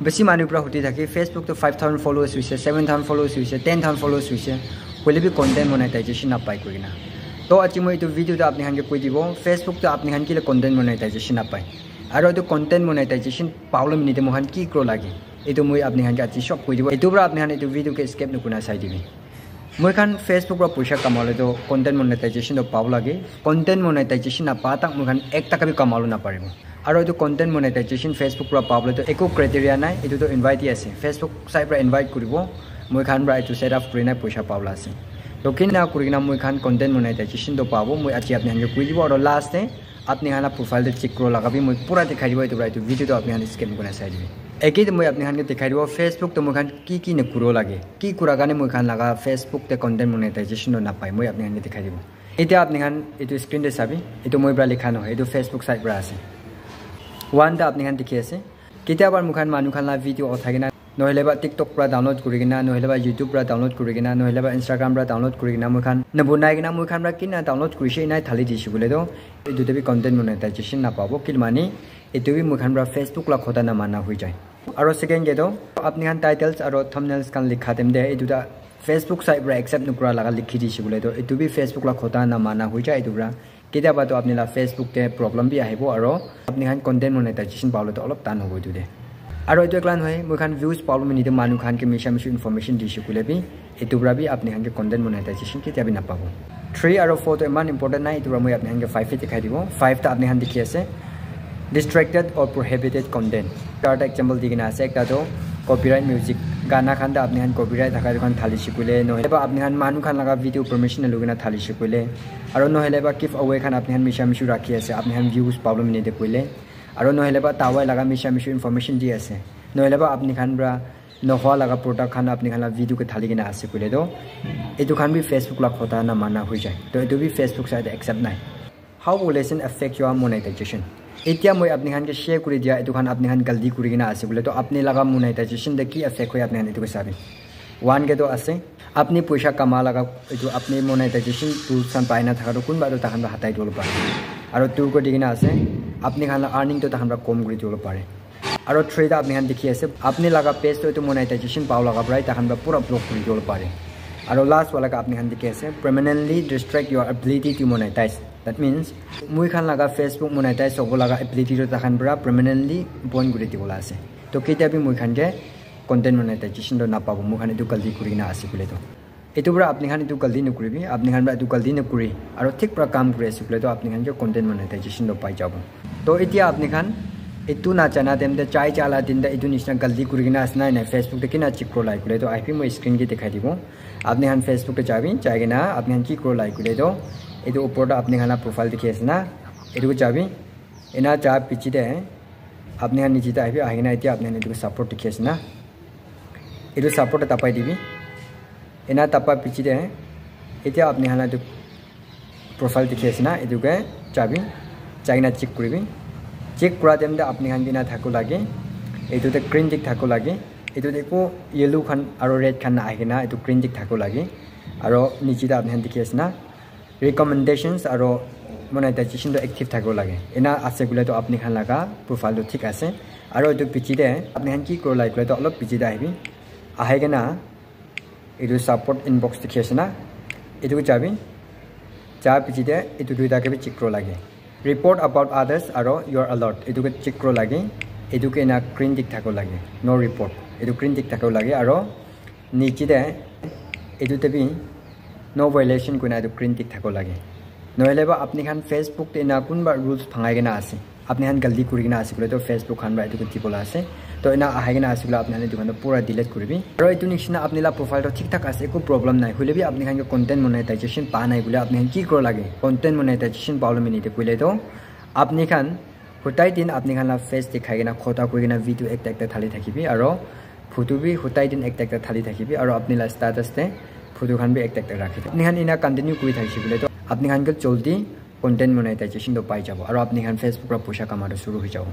বেছি মানুহ পৰা হতি থাকে ফেসবুক তো 5000 ফলোৱাৰ্স হৈছে 7000 ফলোৱাৰ্স হৈছে 10000 ফলোৱাৰ্স হৈছে হলে বি কন্টেন্ট মনেটাইজেশন নাপাই কইনা তো আজি মই এই ভিডিওটো আপনি হানকে কই দিব ফেসবুক তো আপনি হান কিলে কন্টেন্ট মনেটাইজেশন নাপাই আৰু এই কন্টেন্ট মনেটাইজেশন পাউল মিনিটে মহান কি ক্ৰ লাগে এটো মই আপনি হানকে আজি সব কই দিব এটো পৰা আপনি হান এই ভিডিও কে স্কিপ নকুনা চাই দিবি মই খান ফেসবুক পৰা পইচা কামালে তো কন্টেন্ট মনেটাইজেশন তো পাউ লাগে কন্টেন্ট মনেটাইজেশন না পা তাক মই খান 1 টাকা বি কামালো না পাৰিব আৰু এই কন্টেন্ট মনেটাইজেশন ফেসবুক পৰা পাবলে তো একো ক্ৰাইটেৰিয়া নাই এটো তো ইনভাইট আছে ফেসবুক সাইট পৰা ইনভাইট কৰিব মই খান পৰা এটো সেট আপ কৰি না পইচা পাউলা আছে তো কিনা কৰিনা মই খান কন্টেন্ট মনেটাইজেশন তো পাবো মই আজি আপনি হানকে কই দিব আৰু লাষ্টে আপনি হানা প্রোফাইল তে চেক করে লাগাবি মই পুরা দেখাই দিব এটো রাইট ভিডিও তো আপনি হান স্ক্যান করে চাই দিবি একই মই আপনি হানকে দেখাই দিব ফেসবুক তো মই খান কি না কুরো লাগে কি কুরা গানে মই খান লাগা ফেসবুক তে কন্টেন্ট মনেটাইজেশন না পাই মই আপনি হানকে দেখাই দিব এটা আপনি হান এটো স্ক্রিন তে চাবি এটো মই ব্রা লেখা নহয় এটো ফেসবুক সাইট ব্রা আছে ওয়ান টা আপনি হান দেখি আছে কিতাবার মুখান মানু খানলা ভিডিও অথাগিনা নহলেবা টিকটক পৰা ডাউনলোড কৰিগিনা নহলেবা ইউটিউব পৰা ডাউনলোড কৰিগিনা নহলেবা ইনষ্টাগ্ৰাম পৰা ডাউনলোড কৰিগিনা মুখান নবনাইগিনা মুখান পৰা কিনা ডাউনলোড কৰিছে নাই থালি দিছি বলে তো এটো বি কন্টেন্ট মনেটাইজেশন না পাবো কিল মানে এটো বি মুখান পৰা ফেসবুক লা খতা না মানা হৈ যায় আৰু সেকেন্ড গেটো আপনি হান টাইটেলস আৰু থাম্বনেলস কান লিখা দেম দে এটো ফেসবুক সাইট পৰা একসেপ্ট নকৰা লাগা লিখি দিছি বলে তো এটো বি ফেসবুক লা খতা না মানা হৈ যায় এটো কেতিয়াবা তো আপনি লা ফেসবুক তে প্ৰবলেম বি আহিব আৰু আপনি হান কন্টেন্ট মনেটাইজেশন পাউলে তো অলপ টান হ'ব এটো দে আৰু এটো একলান হয় মই খান ভিউজ পাউল মিনিটে মানু খান কে মিছা মিছি ইনফরমেশন দিছি কুলেবি এটো ব্রাবি আপনি হান কে কন্টেন্ট মনেটাইজেশন কেতিয়াবি না পাবো 3 আৰু 4 তো ইমান ইম্পর্টেন্ট নাই এটো মই আপনি হান কে 5 এ দেখাই দিব 5 টা আপনি হান দেখি আছে distracted or prohibited content কারটা एग्जांपल দিগিনা আছে একটা তো কপিরাইট মিউজিক গানা খান দা আপনি হান কপিরাইট থাকা দোকান থালি শিকুলে নহলেবা আপনি হান মানু খান লাগা ভিডিও পারমিশন লগিনা থালি শিকুলে আৰু নহলেবা গিভ অৱে খান আপনি হান মিছা মিছি ৰাখি আছে আপনি হান ভিউজ পাউল মিনিটে কইলে আৰু নহলেবা তাওয়াই লাগা মিছা মিছি ইনফরমেশন দি আছে নহলেবা আপনি খান ব্রা নহা লাগা প্রোডাক্ট খান আপনি খান ভিডিও কে থালি কিনা আছে কইলে তো এটো খান বি ফেসবুক লা খতা না মানা হৈ যায় তো এটো বি ফেসবুক সাইট একসেপ্ট নাই হাউ will it affect your monetization এতিয়া মই আপনি খান কে শেয়ার কৰি দিয়া এটো খান আপনি খান গলতি কৰি কিনা আছে বলে তো আপনি লাগা monetization দে কি এফেক্ট হয় আপনি খান এটো চাবি ওয়ান কে তো আছে আপনি পয়সা কামা লাগা এটো আপনি monetization টুলস খান পাই না থাকা তো কোন বাটো তাখান হাতাই দল পারে আৰু টু কো দিগিনা আছে আপনি খান আৰ্নিং তো তাখান কম কৰি দল পাৰে আৰু থ্রেড আপনি হান দেখি আছে আপনি লাগা পেজ তো এটো মনেটাইজেশন পাও লাগা প্রায় তাখান পুরা ব্লক কৰি দল পাৰে আৰু লাস্ট वाला আপনি হান দেখি আছে permanently distract your ability to monetize that means মুই খান লাগা ফেসবুক মনেটাইজ হ'ব লাগা এবিলিটি তো তাখান পুরা permanently বন্ধ কৰি দিবলা আছে তো কেতিয়াবি মুই খান কে কন্টেন্ট মনেটাইজেশন তো না পাবো মুই খান এটো গলতি কৰি না আছে বলে তো এটো পুৰা আপনি খান এটো গলতি নকৰিবি আপনি খান এটো গলতি নকৰি আৰু ঠিক পুৰা কাম কৰি আছে বলে তো আপনি খান কে কন্টেন্ট মনেটাইজেশন তো পাই যাব তো এতিয়া আপনি খান এটো না জানা দেম দে চাই চালা দিন দে এটো নিছনা গলতি কৰিগিনা আসনা নাই ফেসবুক তে কিনা চেক কৰি লাইক করে তো আইপি মই স্ক্রিন কে দেখাই দিব আপনি হান ফেসবুক তে যাবি চাইগিনা আপনি হান কি কৰি লাইক করে তো এটো উপরটা আপনি খানা প্রোফাইল দেখি আছে না এটো যাবি এনা চা পিছি দে আপনি হান নিচে আইবি আহিনা এতিয়া আপনি এটো সাপোর্ট দেখি আছে না এটো সাপোর্ট তাপাই দিবি এনা তাপা পিছি দে এতিয়া আপনি হানা এটো প্রোফাইল দেখি আছে না এটোকে যাবি চাইনা চেক কৰিবি চেক কৰা দেম দে আপনি হান দিনা থাকো লাগে এটোতে গ্ৰীন টিক থাকো লাগে এটোতে একো ইয়েলো খান আৰু ৰেড খান না আহিনা এটো গ্ৰীন টিক থাকো লাগে আৰু নিচিতা আপনি হান দেখি আছে না recommendations আৰু monetization তো active থাকো লাগে এনা আছে গুলে তো আপনি খান লাগা প্রোফাইল তো ঠিক আছে আৰু এটো পিছিতে আপনি হান কি কৰি লাইক তো অলপ পিছিতে আহিবি আহেগেনা এটো সাপোর্ট ইনবক্স দেখি আছে না এটো যাবি যা পিছিতে এটো দুইটাকে বি চেক কৰি লাগে report about others আৰু your alert এটো চেক কৰি লাগে এটো কে না গ্ৰীন টিক থাকো লাগে no report এটো গ্ৰীন টিক থাকো লাগে আৰু নিচিতে এটোতে বি no violation কোনা এটো গ্ৰীন টিক থাকো লাগে নহলেবা আপনি খান ফেসবুক তে না কোনবা রুলস ভাঙাইগিনা আছে আপনি খান গলতি কৰিগিনা আছে বলে তো ফেসবুক খান বা এটো দিবলা আছে তো এনা আহাইগিনা আছে বলে আপনি এটো খান পুরা ডিলিট কৰিবি আৰু এটো নিচিনা আপনি লা প্রোফাইল তো ঠিক ঠাক আছে একো প্রবলেম নাই হইলেবি আপনি খান কন্টেন্ট মনেটাইজেশন পা নাই বলে আপনি কি কৰি লাগে কন্টেন্ট মনেটাইজেশন পাউল মিনিটে কইলে তো আপনি খান হতাই দিন আপনি খান লা ফেস দেখাইগিনা খতা কৰিগিনা ভিডিও একটা একটা থালি থাকিবি আৰু ফটো বি হতাই দিন একটা একটা থালি থাকিবি আৰু আপনি লা স্ট্যাটাস তে ফটো খান বি একটা একটা ৰাখি আপনি খান ইনা কন্টিনিউ কৰি থাকিবি বলে তো আপনি খান জলদি কন্টেন্ট মনেটাইজেশন তো পাই যাব আৰু আপনি খান ফেসবুক পৰা পইচা কামাটো শুৰু হৈ যাব